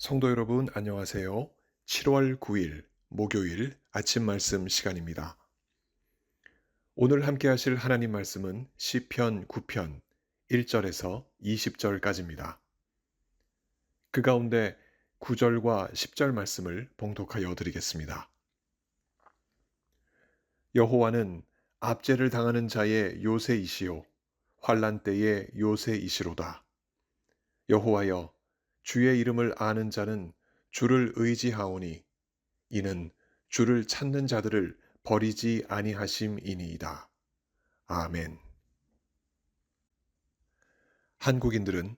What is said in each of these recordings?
성도 여러분, 안녕하세요. 7월 9일 목요일 아침 말씀 시간입니다. 오늘 함께 하실 하나님 말씀은 시편 9편 1절에서 20절까지입니다. 그 가운데 9절과 10절 말씀을 봉독하여 드리겠습니다. 여호와는 압제를 당하는 자의 요새이시요 환난 때의 요새이시로다. 여호와여, 주의 이름을 아는 자는 주를 의지하오니 이는 주를 찾는 자들을 버리지 아니하심이니이다. 아멘. 한국인들은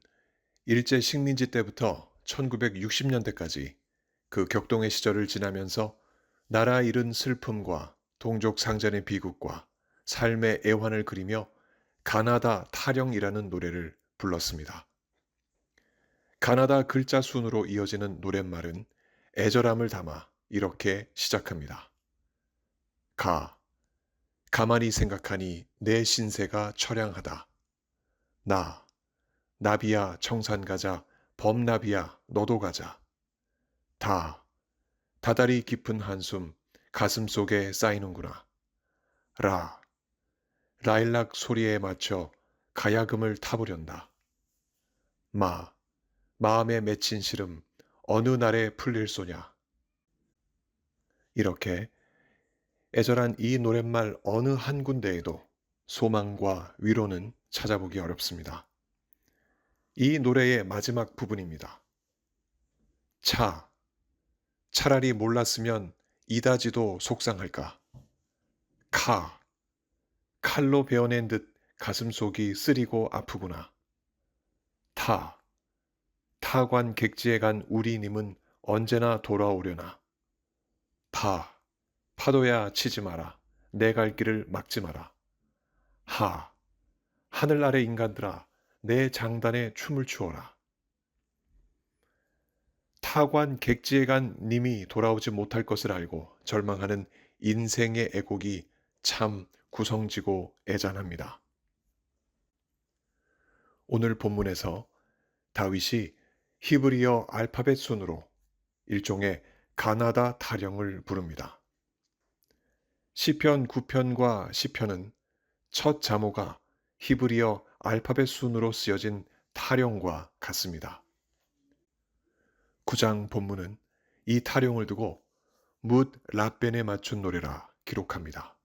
일제 식민지 때부터 1960년대까지 그 격동의 시절을 지나면서 나라 잃은 슬픔과 동족 상잔의 비극과 삶의 애환을 그리며 가나다 타령이라는 노래를 불렀습니다. 가나다 글자 순으로 이어지는 노랫말은 애절함을 담아 이렇게 시작합니다. 가만히 생각하니 내 신세가 처량하다. 나비야 청산 가자, 범나비야 너도 가자. 다다리 깊은 한숨 가슴 속에 쌓이는구나. 라, 라일락 소리에 맞춰 가야금을 타보련다. 마음에 맺힌 시름 어느 날에 풀릴 소냐. 이렇게 애절한 이 노랫말 어느 한 군데에도 소망과 위로는 찾아보기 어렵습니다. 이 노래의 마지막 부분입니다. 차라리 몰랐으면 이다지도 속상할까. 칼로 베어낸 듯 가슴속이 쓰리고 아프구나. 타관 객지에 간 우리님은 언제나 돌아오려나. 파도야 치지 마라. 내 갈 길을 막지 마라. 하늘 아래 인간들아, 내 장단에 춤을 추어라. 타관 객지에 간 님이 돌아오지 못할 것을 알고 절망하는 인생의 애곡이 참 구성지고 애잔합니다. 오늘 본문에서 다윗이 히브리어 알파벳 순으로 일종의 가나다 타령을 부릅니다. 시편 9편과 시편은 첫 자모가 히브리어 알파벳 순으로 쓰여진 타령과 같습니다. 9장 본문은 이 타령을 두고 뭇 라벤에 맞춘 노래라 기록합니다.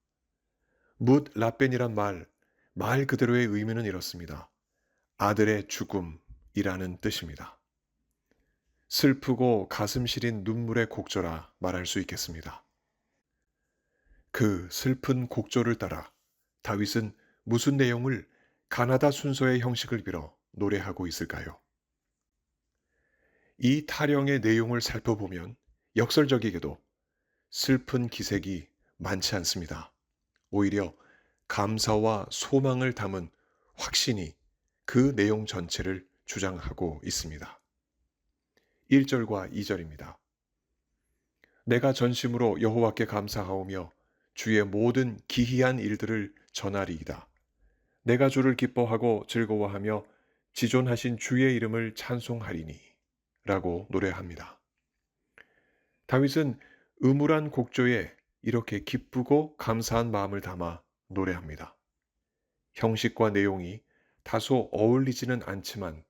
뭇 라벤이란 말 그대로의 의미는 이렇습니다. 아들의 죽음이라는 뜻입니다. 슬프고 가슴 시린 눈물의 곡조라 말할 수 있겠습니다. 그 슬픈 곡조를 따라 다윗은 무슨 내용을 가나다 순서의 형식을 빌어 노래하고 있을까요? 이 타령의 내용을 살펴보면 역설적이게도 슬픈 기색이 많지 않습니다. 오히려 감사와 소망을 담은 확신이 그 내용 전체를 주장하고 있습니다. 1절과 2절입니다. 내가 전심으로 여호와께 감사하오며 주의 모든 기이한 일들을 전하리이다. 내가 주를 기뻐하고 즐거워하며 지존하신 주의 이름을 찬송하리니 라고 노래합니다. 다윗은 음울한 곡조에 이렇게 기쁘고 감사한 마음을 담아 노래합니다. 형식과 내용이 다소 어울리지는 않지만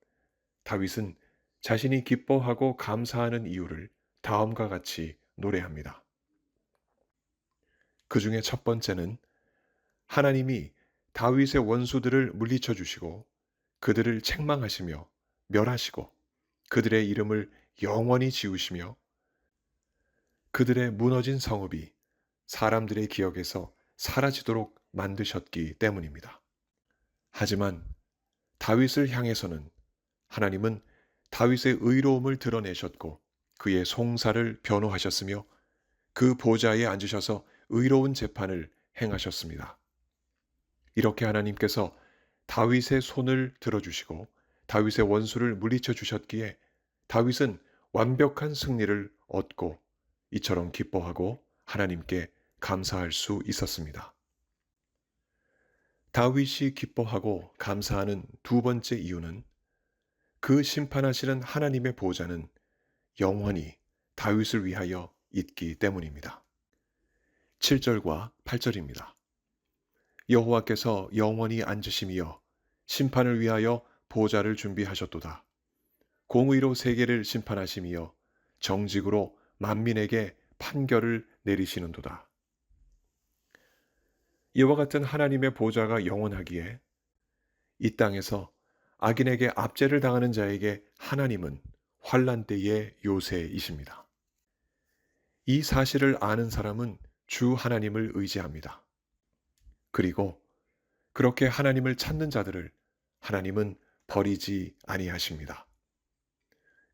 다윗은 자신이 기뻐하고 감사하는 이유를 다음과 같이 노래합니다. 그 중에 첫 번째는 하나님이 다윗의 원수들을 물리쳐 주시고 그들을 책망하시며 멸하시고 그들의 이름을 영원히 지우시며 그들의 무너진 성읍이 사람들의 기억에서 사라지도록 만드셨기 때문입니다. 하지만 다윗을 향해서는 하나님은 다윗의 의로움을 드러내셨고 그의 송사를 변호하셨으며 그 보좌에 앉으셔서 의로운 재판을 행하셨습니다. 이렇게 하나님께서 다윗의 손을 들어주시고 다윗의 원수를 물리쳐 주셨기에 다윗은 완벽한 승리를 얻고 이처럼 기뻐하고 하나님께 감사할 수 있었습니다. 다윗이 기뻐하고 감사하는 두 번째 이유는 그 심판하시는 하나님의 보좌는 영원히 다윗을 위하여 있기 때문입니다. 7절과 8절입니다. 여호와께서 영원히 앉으심이여 심판을 위하여 보좌를 준비하셨도다. 공의로 세계를 심판하심이여 정직으로 만민에게 판결을 내리시는도다. 이와 같은 하나님의 보좌가 영원하기에 이 땅에서 악인에게 압제를 당하는 자에게 하나님은 환난 때의 요새이십니다. 이 사실을 아는 사람은 주 하나님을 의지합니다. 그리고 그렇게 하나님을 찾는 자들을 하나님은 버리지 아니하십니다.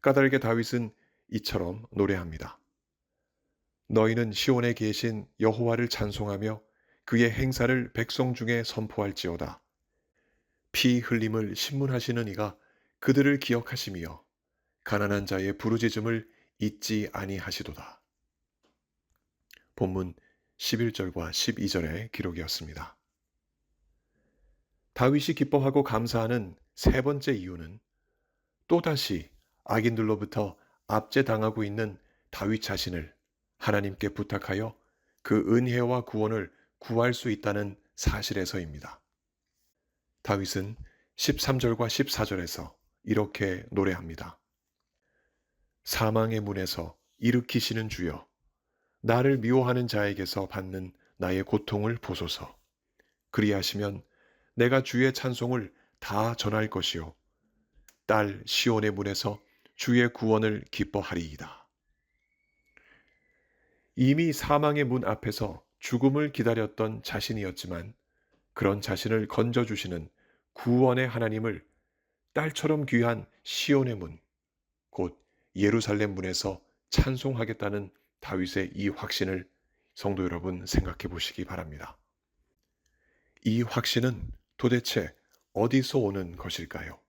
까닭에 다윗은 이처럼 노래합니다. 너희는 시온에 계신 여호와를 찬송하며 그의 행사를 백성 중에 선포할지어다. 피 흘림을 신문하시는 이가 그들을 기억하시며 가난한 자의 부르짖음을 잊지 아니하시도다. 본문 11절과 12절의 기록이었습니다. 다윗이 기뻐하고 감사하는 세 번째 이유는 또다시 악인들로부터 압제당하고 있는 다윗 자신을 하나님께 부탁하여 그 은혜와 구원을 구할 수 있다는 사실에서입니다. 다윗은 13절과 14절에서 이렇게 노래합니다. 사망의 문에서 일으키시는 주여, 나를 미워하는 자에게서 받는 나의 고통을 보소서. 그리하시면 내가 주의 찬송을 다 전할 것이요 딸 시온의 문에서 주의 구원을 기뻐하리이다. 이미 사망의 문 앞에서 죽음을 기다렸던 자신이었지만 그런 자신을 건져주시는 구원의 하나님을 딸처럼 귀한 시온의 문, 곧 예루살렘 문에서 찬송하겠다는 다윗의 이 확신을 성도 여러분 생각해 보시기 바랍니다. 이 확신은 도대체 어디서 오는 것일까요?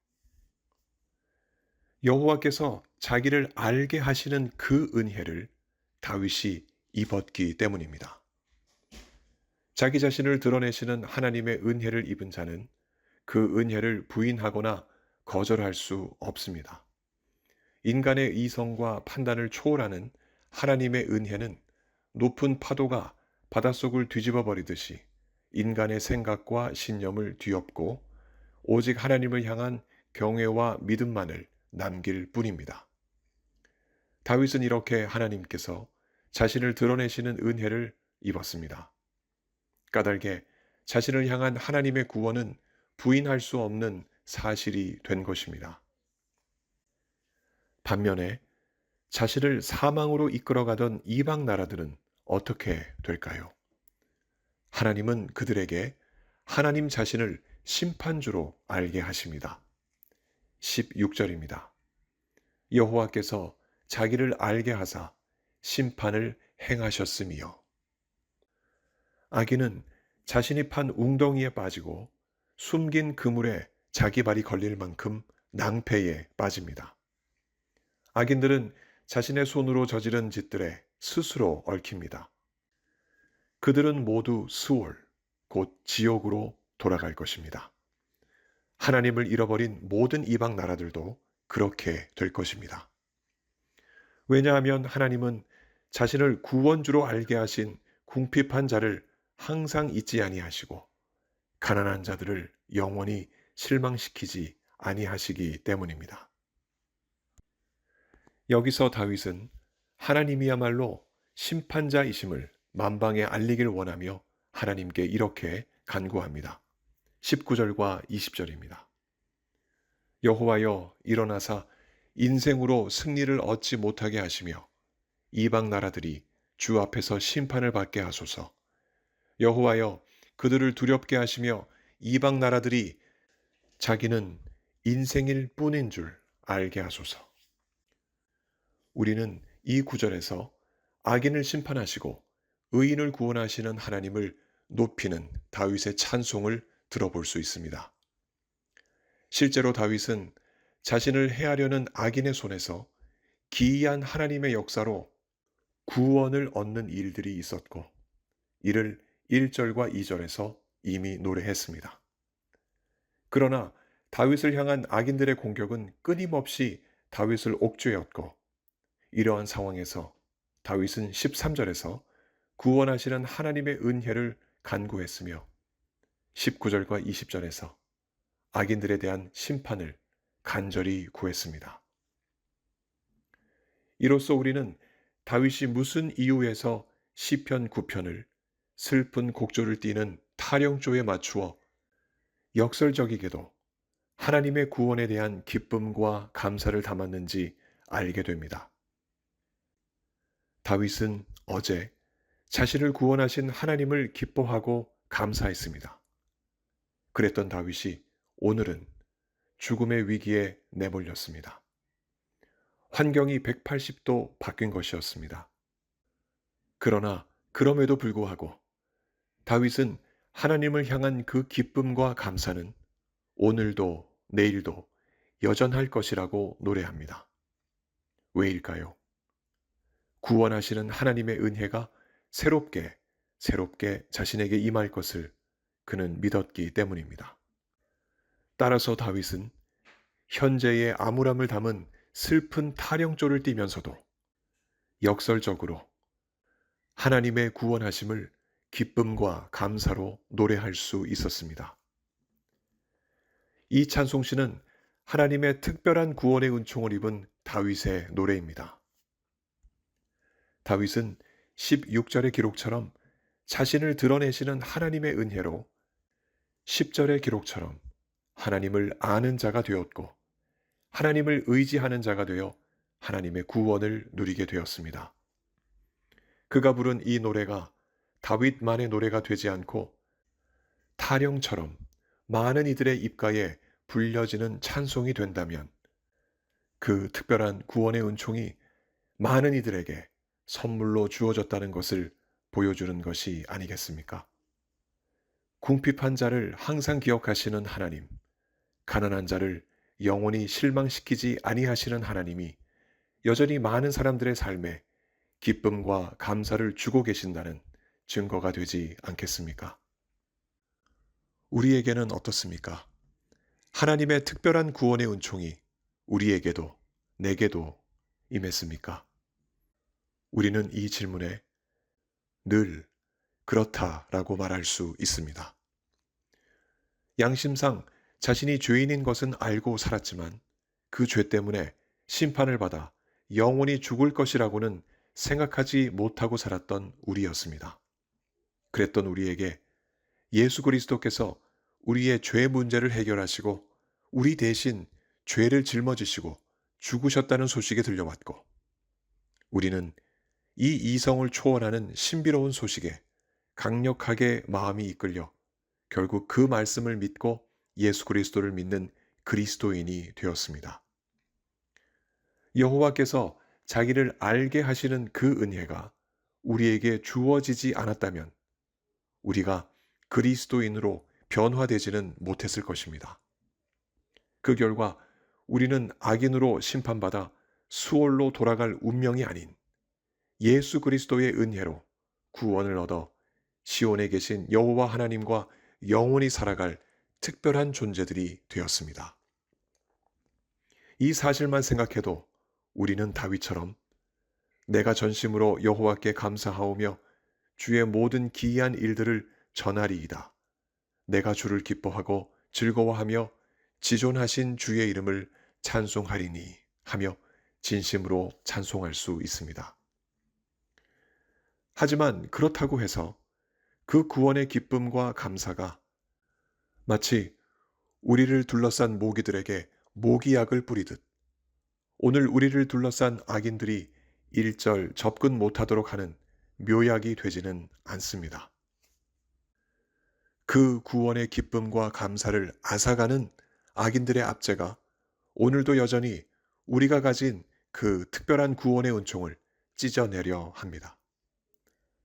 여호와께서 자기를 알게 하시는 그 은혜를 다윗이 입었기 때문입니다. 자기 자신을 드러내시는 하나님의 은혜를 입은 자는 그 은혜를 부인하거나 거절할 수 없습니다. 인간의 이성과 판단을 초월하는 하나님의 은혜는 높은 파도가 바닷속을 뒤집어 버리듯이 인간의 생각과 신념을 뒤엎고 오직 하나님을 향한 경외와 믿음만을 남길 뿐입니다. 다윗은 이렇게 하나님께서 자신을 드러내시는 은혜를 입었습니다. 까닭에 자신을 향한 하나님의 구원은 부인할 수 없는 사실이 된 것입니다. 반면에 자신을 사망으로 이끌어가던 이방 나라들은 어떻게 될까요? 하나님은 그들에게 하나님 자신을 심판주로 알게 하십니다. 16절입니다. 여호와께서 자기를 알게 하사 심판을 행하셨으며 악인은 자신이 판 웅덩이에 빠지고 숨긴 그물에 자기 발이 걸릴 만큼 낭패에 빠집니다. 악인들은 자신의 손으로 저지른 짓들에 스스로 얽힙니다. 그들은 모두 스올, 곧 지옥으로 돌아갈 것입니다. 하나님을 잃어버린 모든 이방 나라들도 그렇게 될 것입니다. 왜냐하면 하나님은 자신을 구원주로 알게 하신 궁핍한 자를 항상 잊지 아니하시고 가난한 자들을 영원히 실망시키지 아니하시기 때문입니다. 여기서 다윗은 하나님이야말로 심판자이심을 만방에 알리길 원하며 하나님께 이렇게 간구합니다. 19절과 20절입니다. 여호와여 일어나사 인생으로 승리를 얻지 못하게 하시며 이방 나라들이 주 앞에서 심판을 받게 하소서. 여호와여 그들을 두렵게 하시며 이방 나라들이 자기는 인생일 뿐인 줄 알게 하소서. 우리는 이 구절에서 악인을 심판하시고 의인을 구원하시는 하나님을 높이는 다윗의 찬송을 들어볼 수 있습니다. 실제로 다윗은 자신을 해하려는 악인의 손에서 기이한 하나님의 역사로 구원을 얻는 일들이 있었고 이를 1절과 2절에서 이미 노래했습니다. 그러나 다윗을 향한 악인들의 공격은 끊임없이 다윗을 옥죄었고 이러한 상황에서 다윗은 13절에서 구원하시는 하나님의 은혜를 간구했으며 19절과 20절에서 악인들에 대한 심판을 간절히 구했습니다. 이로써 우리는 다윗이 무슨 이유에서 시편 9편을 슬픈 곡조를 띠는 타령조에 맞추어 역설적이게도 하나님의 구원에 대한 기쁨과 감사를 담았는지 알게 됩니다. 다윗은 어제 자신을 구원하신 하나님을 기뻐하고 감사했습니다. 그랬던 다윗이 오늘은 죽음의 위기에 내몰렸습니다. 환경이 180도 바뀐 것이었습니다. 그러나 그럼에도 불구하고 다윗은 하나님을 향한 그 기쁨과 감사는 오늘도 내일도 여전할 것이라고 노래합니다. 왜일까요? 구원하시는 하나님의 은혜가 새롭게 자신에게 임할 것을 그는 믿었기 때문입니다. 따라서 다윗은 현재의 암울함을 담은 슬픈 타령조를 띠면서도 역설적으로 하나님의 구원하심을 기쁨과 감사로 노래할 수 있었습니다. 이 찬송시는 하나님의 특별한 구원의 은총을 입은 다윗의 노래입니다. 다윗은 16절의 기록처럼 자신을 드러내시는 하나님의 은혜로 10절의 기록처럼 하나님을 아는 자가 되었고 하나님을 의지하는 자가 되어 하나님의 구원을 누리게 되었습니다. 그가 부른 이 노래가 다윗만의 노래가 되지 않고 타령처럼 많은 이들의 입가에 불려지는 찬송이 된다면 그 특별한 구원의 은총이 많은 이들에게 선물로 주어졌다는 것을 보여주는 것이 아니겠습니까? 궁핍한 자를 항상 기억하시는 하나님, 가난한 자를 영원히 실망시키지 아니하시는 하나님이 여전히 많은 사람들의 삶에 기쁨과 감사를 주고 계신다는 증거가 되지 않겠습니까? 우리에게는 어떻습니까? 하나님의 특별한 구원의 은총이 우리에게도 내게도 임했습니까? 우리는 이 질문에 늘 그렇다라고 말할 수 있습니다. 양심상 자신이 죄인인 것은 알고 살았지만 그 죄 때문에 심판을 받아 영원히 죽을 것이라고는 생각하지 못하고 살았던 우리였습니다. 그랬던 우리에게 예수 그리스도께서 우리의 죄 문제를 해결하시고 우리 대신 죄를 짊어지시고 죽으셨다는 소식이 들려왔고 우리는 이 이성을 초월하는 신비로운 소식에 강력하게 마음이 이끌려 결국 그 말씀을 믿고 예수 그리스도를 믿는 그리스도인이 되었습니다. 여호와께서 자기를 알게 하시는 그 은혜가 우리에게 주어지지 않았다면 우리가 그리스도인으로 변화되지는 못했을 것입니다. 그 결과 우리는 악인으로 심판받아 수월로 돌아갈 운명이 아닌 예수 그리스도의 은혜로 구원을 얻어 시온에 계신 여호와 하나님과 영원히 살아갈 특별한 존재들이 되었습니다. 이 사실만 생각해도 우리는 다윗처럼 내가 전심으로 여호와께 감사하오며 주의 모든 기이한 일들을 전하리이다. 내가 주를 기뻐하고 즐거워하며 지존하신 주의 이름을 찬송하리니 하며 진심으로 찬송할 수 있습니다. 하지만 그렇다고 해서 그 구원의 기쁨과 감사가 마치 우리를 둘러싼 모기들에게 모기약을 뿌리듯 오늘 우리를 둘러싼 악인들이 일절 접근 못하도록 하는 묘약이 되지는 않습니다. 그 구원의 기쁨과 감사를 앗아가는 악인들의 압제가 오늘도 여전히 우리가 가진 그 특별한 구원의 은총을 찢어내려 합니다.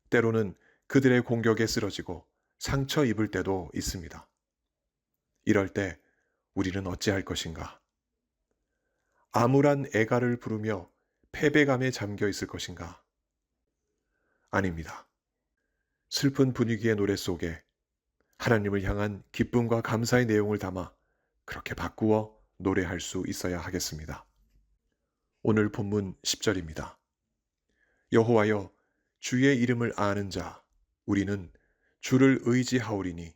때로는 그들의 공격에 쓰러지고 상처 입을 때도 있습니다. 이럴 때 우리는 어찌할 것인가? 암울한 애가를 부르며 패배감에 잠겨 있을 것인가? 아닙니다. 슬픈 분위기의 노래 속에 하나님을 향한 기쁨과 감사의 내용을 담아 그렇게 바꾸어 노래할 수 있어야 하겠습니다. 오늘 본문 10절입니다. 여호와여, 주의 이름을 아는 자 우리는 주를 의지하오리니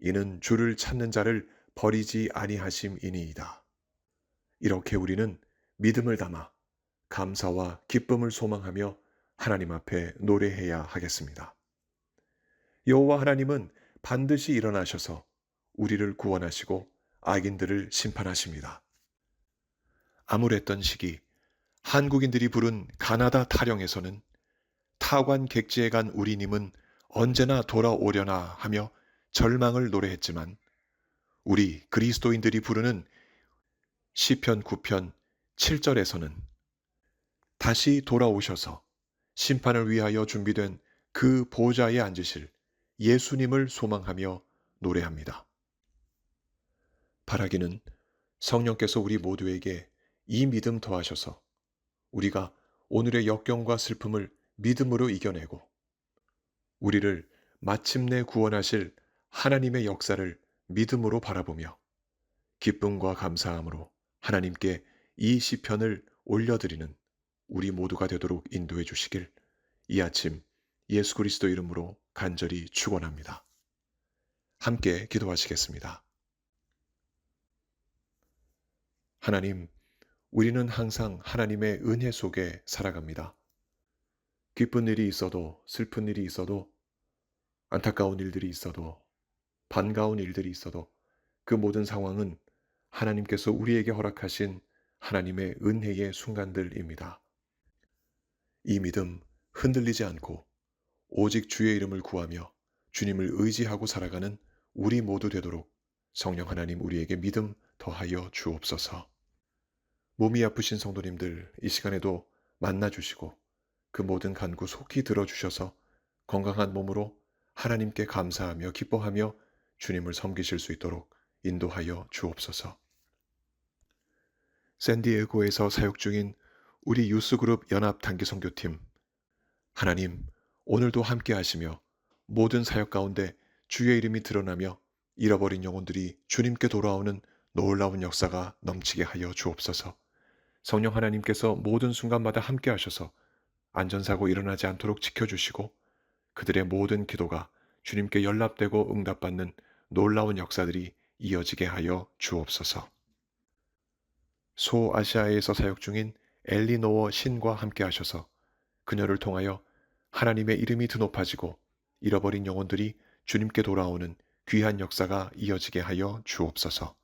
이는 주를 찾는 자를 버리지 아니하심이니이다. 이렇게 우리는 믿음을 담아 감사와 기쁨을 소망하며 하나님 앞에 노래해야 하겠습니다. 여호와 하나님은 반드시 일어나셔서 우리를 구원하시고 악인들을 심판하십니다. 암울했던 시기, 한국인들이 부른 가나다 타령에서는 타관 객지에 간 우리님은 언제나 돌아오려나 하며 절망을 노래했지만 우리 그리스도인들이 부르는 시편 9편 7절에서는 다시 돌아오셔서 심판을 위하여 준비된 그 보좌에 앉으실 예수님을 소망하며 노래합니다. 바라기는 성령께서 우리 모두에게 이 믿음 더하셔서 우리가 오늘의 역경과 슬픔을 믿음으로 이겨내고 우리를 마침내 구원하실 하나님의 역사를 믿음으로 바라보며 기쁨과 감사함으로 하나님께 이 시편을 올려드리는 우리 모두가 되도록 인도해 주시길 이 아침 예수 그리스도 이름으로 간절히 축원합니다. 함께 기도하시겠습니다. 하나님, 우리는 항상 하나님의 은혜 속에 살아갑니다. 기쁜 일이 있어도 슬픈 일이 있어도 안타까운 일들이 있어도 반가운 일들이 있어도 그 모든 상황은 하나님께서 우리에게 허락하신 하나님의 은혜의 순간들입니다. 이 믿음 흔들리지 않고 오직 주의 이름을 구하며 주님을 의지하고 살아가는 우리 모두 되도록 성령 하나님 우리에게 믿음 더하여 주옵소서. 몸이 아프신 성도님들 이 시간에도 만나주시고 그 모든 간구 속히 들어주셔서 건강한 몸으로 하나님께 감사하며 기뻐하며 주님을 섬기실 수 있도록 인도하여 주옵소서. 샌디에고에서 사역 중인 우리 유스그룹 연합 단기선교팀, 하나님 오늘도 함께 하시며 모든 사역 가운데 주의 이름이 드러나며 잃어버린 영혼들이 주님께 돌아오는 놀라운 역사가 넘치게 하여 주옵소서. 성령 하나님께서 모든 순간마다 함께 하셔서 안전사고 일어나지 않도록 지켜주시고 그들의 모든 기도가 주님께 연락되고 응답받는 놀라운 역사들이 이어지게 하여 주옵소서. 소아시아에서 사역 중인 엘리노어 신과 함께 하셔서 그녀를 통하여 하나님의 이름이 드높아지고 잃어버린 영혼들이 주님께 돌아오는 귀한 역사가 이어지게 하여 주옵소서.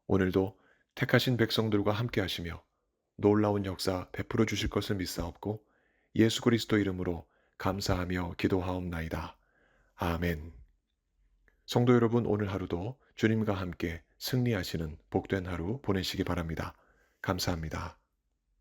오늘도 택하신 백성들과 함께 하시며 놀라운 역사 베풀어 주실 것을 믿사옵고 예수 그리스도 이름으로 감사하며 기도하옵나이다. 아멘. 성도 여러분, 오늘 하루도 주님과 함께 승리하시는 복된 하루 보내시기 바랍니다. 감사합니다.